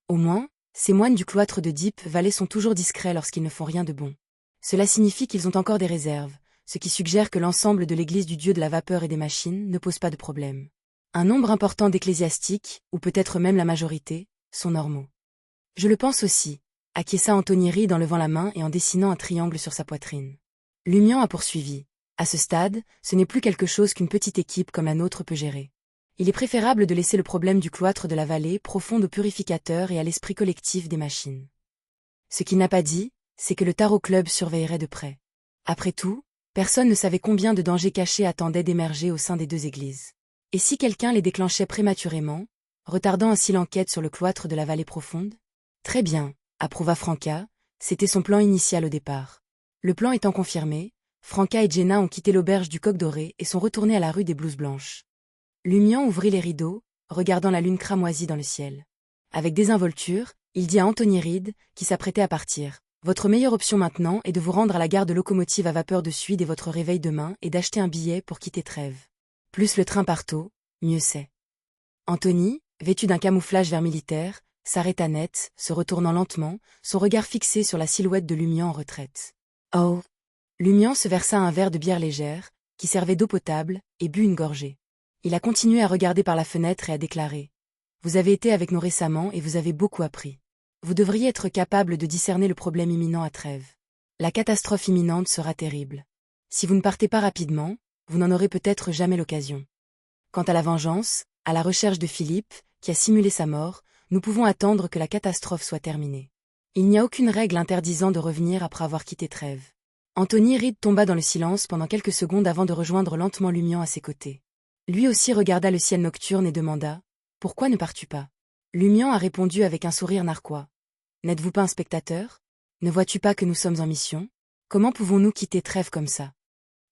Au moins, ces moines du cloître de Deep Valley sont toujours discrets lorsqu'ils ne font rien de bon. Cela signifie qu'ils ont encore des réserves, ce qui suggère que l'ensemble de l'église du dieu de la vapeur et des machines ne pose pas de problème. Un nombre important d'ecclésiastiques, ou peut-être même la majorité, sont normaux. Je le pense aussi, acquiesça Anthony Reed en levant la main et en dessinant un triangle sur sa poitrine. Lumian a poursuivi. À ce stade, ce n'est plus quelque chose qu'une petite équipe comme la nôtre peut gérer. Il est préférable de laisser le problème du cloître de la vallée profonde au purificateur et à l'esprit collectif des machines. Ce qu'il n'a pas dit, c'est que le Tarot Club surveillerait de près. Après tout, personne ne savait combien de dangers cachés attendaient d'émerger au sein des deux églises. Et si quelqu'un les déclenchait prématurément, retardant ainsi l'enquête sur le cloître de la vallée profonde? Très bien, approuva Franca, c'était son plan initial au départ. Le plan étant confirmé, Franca et Jenna ont quitté l'auberge du Coq Doré et sont retournés à la rue des Blouses Blanches. Lumian ouvrit les rideaux, regardant la lune cramoisie dans le ciel. Avec désinvolture, il dit à Anthony Reed, qui s'apprêtait à partir, « Votre meilleure option maintenant est de vous rendre à la gare de locomotive à vapeur de Suie dès votre réveil demain et d'acheter un billet pour quitter Trèves. Plus le train part tôt, mieux c'est. » Anthony, vêtu d'un camouflage vert militaire, s'arrêta net, se retournant lentement, son regard fixé sur la silhouette de Lumian en retraite. « Oh !» Lumian se versa un verre de bière légère, qui servait d'eau potable, et but une gorgée. Il a continué à regarder par la fenêtre et à déclarer. « Vous avez été avec nous récemment et vous avez beaucoup appris. Vous devriez être capable de discerner le problème imminent à Trèves. La catastrophe imminente sera terrible. Si vous ne partez pas rapidement, vous n'en aurez peut-être jamais l'occasion. Quant à la vengeance, à la recherche de Philippe, qui a simulé sa mort, nous pouvons attendre que la catastrophe soit terminée. Il n'y a aucune règle interdisant de revenir après avoir quitté Trèves. » Anthony Reed tomba dans le silence pendant quelques secondes avant de rejoindre lentement Lumian à ses côtés. Lui aussi regarda le ciel nocturne et demanda « Pourquoi ne pars-tu pas ?» Lumian a répondu avec un sourire narquois. « N'êtes-vous pas un spectateur? Ne vois-tu pas que nous sommes en mission? Comment pouvons-nous quitter Trèves comme ça ?»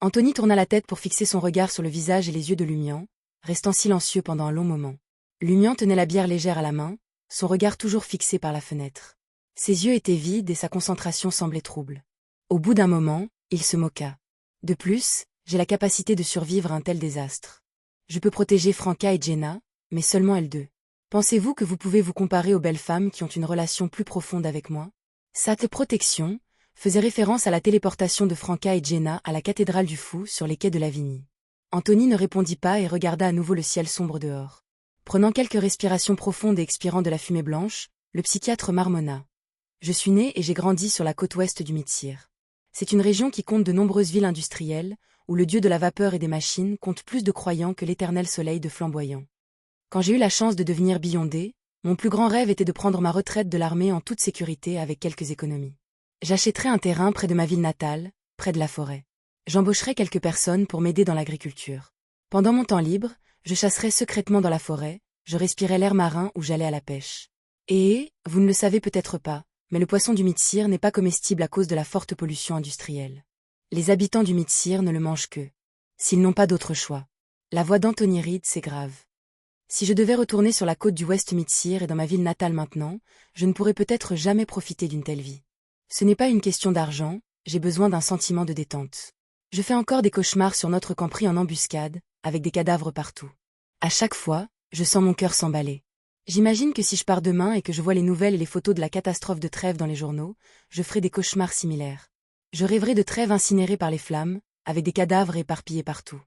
Anthony tourna la tête pour fixer son regard sur le visage et les yeux de Lumian, restant silencieux pendant un long moment. Lumian tenait la bière légère à la main, son regard toujours fixé par la fenêtre. Ses yeux étaient vides et sa concentration semblait trouble. Au bout d'un moment, il se moqua. « De plus, j'ai la capacité de survivre à un tel désastre. Je peux protéger Franca et Jenna, mais seulement elles deux. Pensez-vous que vous pouvez vous comparer aux belles femmes qui ont une relation plus profonde avec moi ?» Cette protection faisait référence à la téléportation de Franca et Jenna à la cathédrale du Fou sur les quais de Lavigny. Anthony ne répondit pas et regarda à nouveau le ciel sombre dehors. Prenant quelques respirations profondes et expirant de la fumée blanche, le psychiatre marmonna. « Je suis né et j'ai grandi sur la côte ouest du Mitsir. C'est une région qui compte de nombreuses villes industrielles, où le dieu de la vapeur et des machines compte plus de croyants que l'éternel soleil de Flamboyant. Quand j'ai eu la chance de devenir Beyondé, mon plus grand rêve était de prendre ma retraite de l'armée en toute sécurité avec quelques économies. J'achèterais un terrain près de ma ville natale, près de la forêt. J'embaucherais quelques personnes pour m'aider dans l'agriculture. Pendant mon temps libre, je chasserais secrètement dans la forêt, je respirais l'air marin ou j'allais à la pêche. Et, vous ne le savez peut-être pas, mais le poisson du Mitsir n'est pas comestible à cause de la forte pollution industrielle. Les habitants du Mitsir ne le mangent que s'ils n'ont pas d'autre choix. » La voix d'Anthony Reed, c'est grave. « Si je devais retourner sur la côte du West Mitsir et dans ma ville natale maintenant, je ne pourrais peut-être jamais profiter d'une telle vie. Ce n'est pas une question d'argent, j'ai besoin d'un sentiment de détente. Je fais encore des cauchemars sur notre camp pris en embuscade, avec des cadavres partout. À chaque fois, je sens mon cœur s'emballer. J'imagine que si je pars demain et que je vois les nouvelles et les photos de la catastrophe de Trèves dans les journaux, je ferai des cauchemars similaires. Je rêverai de Trèves incinérées par les flammes, avec des cadavres éparpillés partout.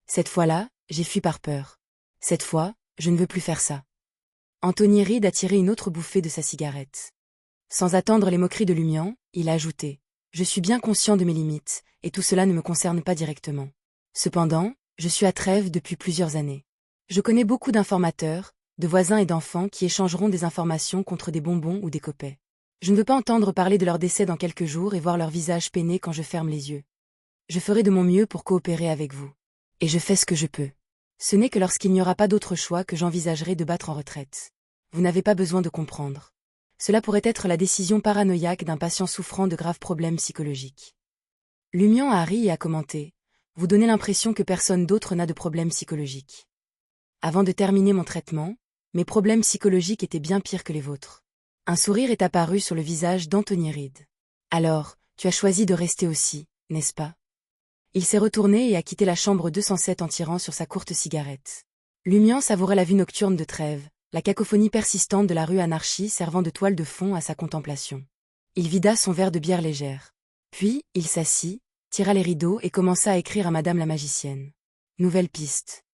Cette fois-là, j'ai fui par peur. Cette fois, je ne veux plus faire ça. » Anthony Reed a tiré une autre bouffée de sa cigarette. Sans attendre les moqueries de Lumian, il a ajouté « Je suis bien conscient de mes limites, et tout cela ne me concerne pas directement. Cependant, je suis à Trèves depuis plusieurs années. Je connais beaucoup d'informateurs, de voisins et d'enfants qui échangeront des informations contre des bonbons ou des copets. Je ne veux pas entendre parler de leur décès dans quelques jours et voir leur visage peiné quand je ferme les yeux. Je ferai de mon mieux pour coopérer avec vous. Et je fais ce que je peux. Ce n'est que lorsqu'il n'y aura pas d'autre choix que j'envisagerai de battre en retraite. Vous n'avez pas besoin de comprendre. Cela pourrait être la décision paranoïaque d'un patient souffrant de graves problèmes psychologiques. » Lumian a ri et a commenté « Vous donnez l'impression que personne d'autre n'a de problèmes psychologiques. Avant de terminer mon traitement, mes problèmes psychologiques étaient bien pires que les vôtres. » Un sourire est apparu sur le visage d'Anthony Reed. « Alors, tu as choisi de rester aussi, n'est-ce pas ?» Il s'est retourné et a quitté la chambre 207 en tirant sur sa courte cigarette. Lumian savourait la vue nocturne de Trèves, la cacophonie persistante de la rue Anarchie servant de toile de fond à sa contemplation. Il vida son verre de bière légère. Puis, il s'assit, tira les rideaux et commença à écrire à Madame la magicienne. Nouvelle piste.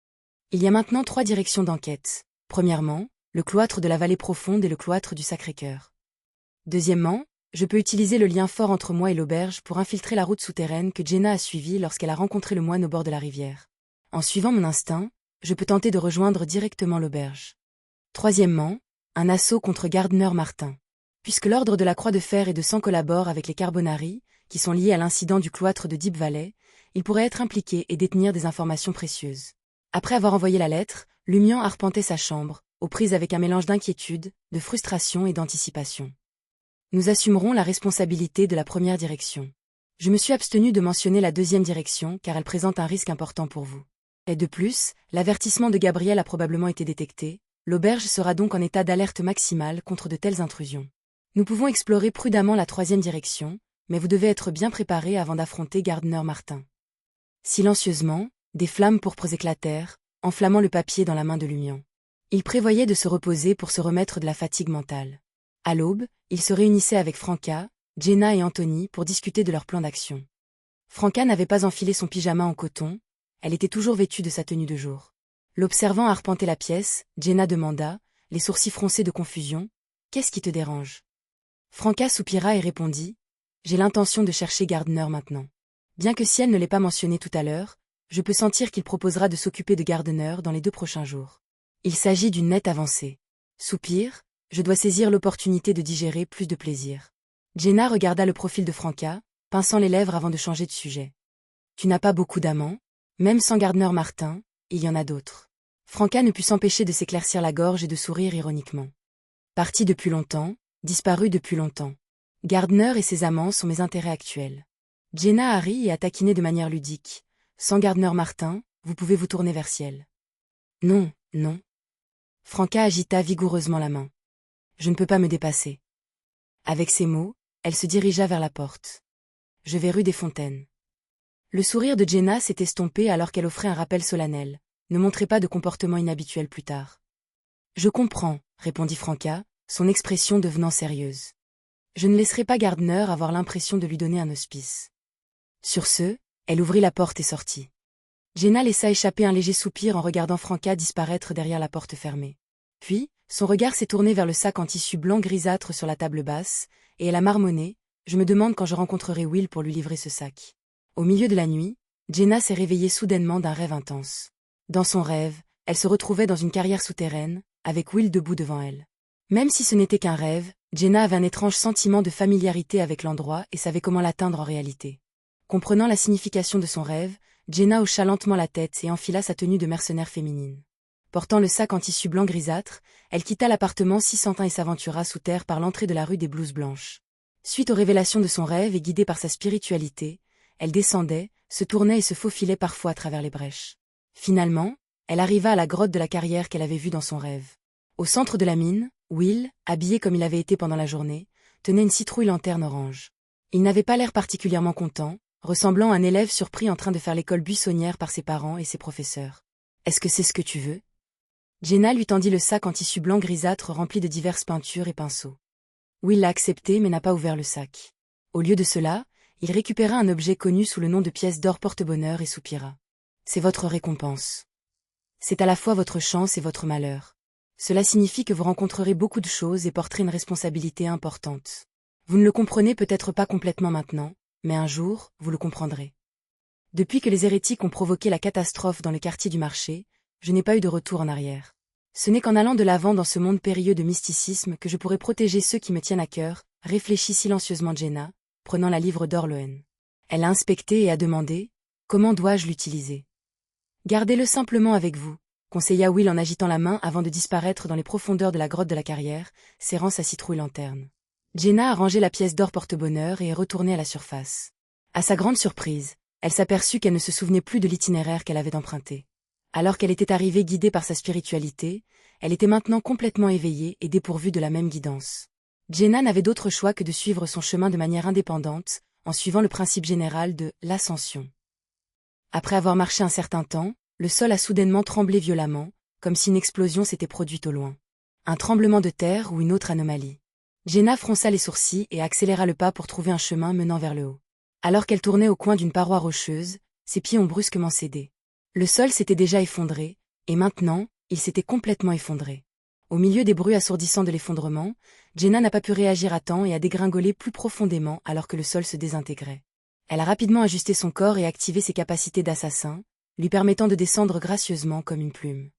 Il y a maintenant 3 directions d'enquête. Premièrement, le cloître de la vallée profonde et le cloître du Sacré-Cœur. Deuxièmement, je peux utiliser le lien fort entre moi et l'auberge pour infiltrer la route souterraine que Jenna a suivie lorsqu'elle a rencontré le moine au bord de la rivière. En suivant mon instinct, je peux tenter de rejoindre directement l'auberge. Troisièmement, un assaut contre Gardner Martin. Puisque l'ordre de la Croix de Fer et de Sang collabore avec les Carbonari, qui sont liés à l'incident du cloître de Deep Valley, il pourrait être impliqué et détenir des informations précieuses. Après avoir envoyé la lettre, Lumian arpentait sa chambre, aux prises avec un mélange d'inquiétude, de frustration et d'anticipation. Nous assumerons la responsabilité de la première direction. Je me suis abstenu de mentionner la deuxième direction car elle présente un risque important pour vous. Et de plus, l'avertissement de Gabriel a probablement été détecté, l'auberge sera donc en état d'alerte maximale contre de telles intrusions. Nous pouvons explorer prudemment la troisième direction, mais vous devez être bien préparé avant d'affronter Gardner Martin. Silencieusement, des flammes pourpres éclatèrent, enflammant le papier dans la main de Lumian. Il prévoyait de se reposer pour se remettre de la fatigue mentale. À l'aube, il se réunissait avec Franca, Jenna et Anthony pour discuter de leur plan d'action. Franca n'avait pas enfilé son pyjama en coton, elle était toujours vêtue de sa tenue de jour. L'observant arpenter la pièce, Jenna demanda, les sourcils froncés de confusion, « Qu'est-ce qui te dérange ?» Franca soupira et répondit, « J'ai l'intention de chercher Gardner maintenant. Bien que si elle ne l'ait pas mentionné tout à l'heure, je peux sentir qu'il proposera de s'occuper de Gardner dans les 2 prochains jours. Il s'agit d'une nette avancée. » Soupir, je dois saisir l'opportunité de digérer plus de plaisir. Jenna regarda le profil de Franca, pinçant les lèvres avant de changer de sujet. Tu n'as pas beaucoup d'amants? Même sans Gardner Martin, il y en a d'autres. Franca ne put s'empêcher de s'éclaircir la gorge et de sourire ironiquement. Parti depuis longtemps, disparu depuis longtemps. Gardner et ses amants sont mes intérêts actuels. Jenna a ri et a taquiné de manière ludique. Sans Gardner Martin, vous pouvez vous tourner vers Ciel. Non, non. Franca agita vigoureusement la main. Je ne peux pas me dépasser. Avec ces mots, elle se dirigea vers la porte. Je vais rue des Fontaines. Le sourire de Jenna s'est estompé alors qu'elle offrait un rappel solennel. Ne montrez pas de comportement inhabituel plus tard. Je comprends, répondit Franca, son expression devenant sérieuse. Je ne laisserai pas Gardner avoir l'impression de lui donner un hospice. Sur ce, elle ouvrit la porte et sortit. Jenna laissa échapper un léger soupir en regardant Franca disparaître derrière la porte fermée. Puis, son regard s'est tourné vers le sac en tissu blanc grisâtre sur la table basse, et elle a marmonné, je me demande quand je rencontrerai Will pour lui livrer ce sac. Au milieu de la nuit, Jenna s'est réveillée soudainement d'un rêve intense. Dans son rêve, elle se retrouvait dans une carrière souterraine, avec Will debout devant elle. Même si ce n'était qu'un rêve, Jenna avait un étrange sentiment de familiarité avec l'endroit et savait comment l'atteindre en réalité. Comprenant la signification de son rêve, Jenna hocha lentement la tête et enfila sa tenue de mercenaire féminine. Portant le sac en tissu blanc grisâtre, elle quitta l'appartement Sissantin et s'aventura sous terre par l'entrée de la rue des Blouses Blanches. Suite aux révélations de son rêve et guidée par sa spiritualité, elle descendait, se tournait et se faufilait parfois à travers les brèches. Finalement, elle arriva à la grotte de la carrière qu'elle avait vue dans son rêve. Au centre de la mine, Will, habillé comme il avait été pendant la journée, tenait une citrouille lanterne orange. Il n'avait pas l'air particulièrement content, ressemblant à un élève surpris en train de faire l'école buissonnière par ses parents et ses professeurs. « Est-ce que c'est ce que tu veux ?» Jenna lui tendit le sac en tissu blanc grisâtre rempli de diverses peintures et pinceaux. Will l'a accepté mais n'a pas ouvert le sac. Au lieu de cela, il récupéra un objet connu sous le nom de pièce d'or porte-bonheur et soupira. « C'est votre récompense. C'est à la fois votre chance et votre malheur. Cela signifie que vous rencontrerez beaucoup de choses et porterez une responsabilité importante. Vous ne le comprenez peut-être pas complètement maintenant, mais un jour, vous le comprendrez. Depuis que les hérétiques ont provoqué la catastrophe dans le quartier du marché, je n'ai pas eu de retour en arrière. Ce n'est qu'en allant de l'avant dans ce monde périlleux de mysticisme que je pourrai protéger ceux qui me tiennent à cœur, réfléchit silencieusement Jenna, prenant la livre d'Orloen. Elle a inspecté et a demandé, comment dois-je l'utiliser? Gardez-le simplement avec vous, conseilla Will en agitant la main avant de disparaître dans les profondeurs de la grotte de la carrière, serrant sa citrouille lanterne. Jenna a rangé la pièce d'or porte-bonheur et est retournée à la surface. À sa grande surprise, elle s'aperçut qu'elle ne se souvenait plus de l'itinéraire qu'elle avait emprunté. Alors qu'elle était arrivée guidée par sa spiritualité, elle était maintenant complètement éveillée et dépourvue de la même guidance. Jenna n'avait d'autre choix que de suivre son chemin de manière indépendante, en suivant le principe général de l'ascension. Après avoir marché un certain temps, le sol a soudainement tremblé violemment, comme si une explosion s'était produite au loin. Un tremblement de terre ou une autre anomalie. Jenna fronça les sourcils et accéléra le pas pour trouver un chemin menant vers le haut. Alors qu'elle tournait au coin d'une paroi rocheuse, ses pieds ont brusquement cédé. Le sol s'était déjà effondré, et maintenant, il s'était complètement effondré. Au milieu des bruits assourdissants de l'effondrement, Jenna n'a pas pu réagir à temps et a dégringolé plus profondément alors que le sol se désintégrait. Elle a rapidement ajusté son corps et activé ses capacités d'assassin, lui permettant de descendre gracieusement comme une plume.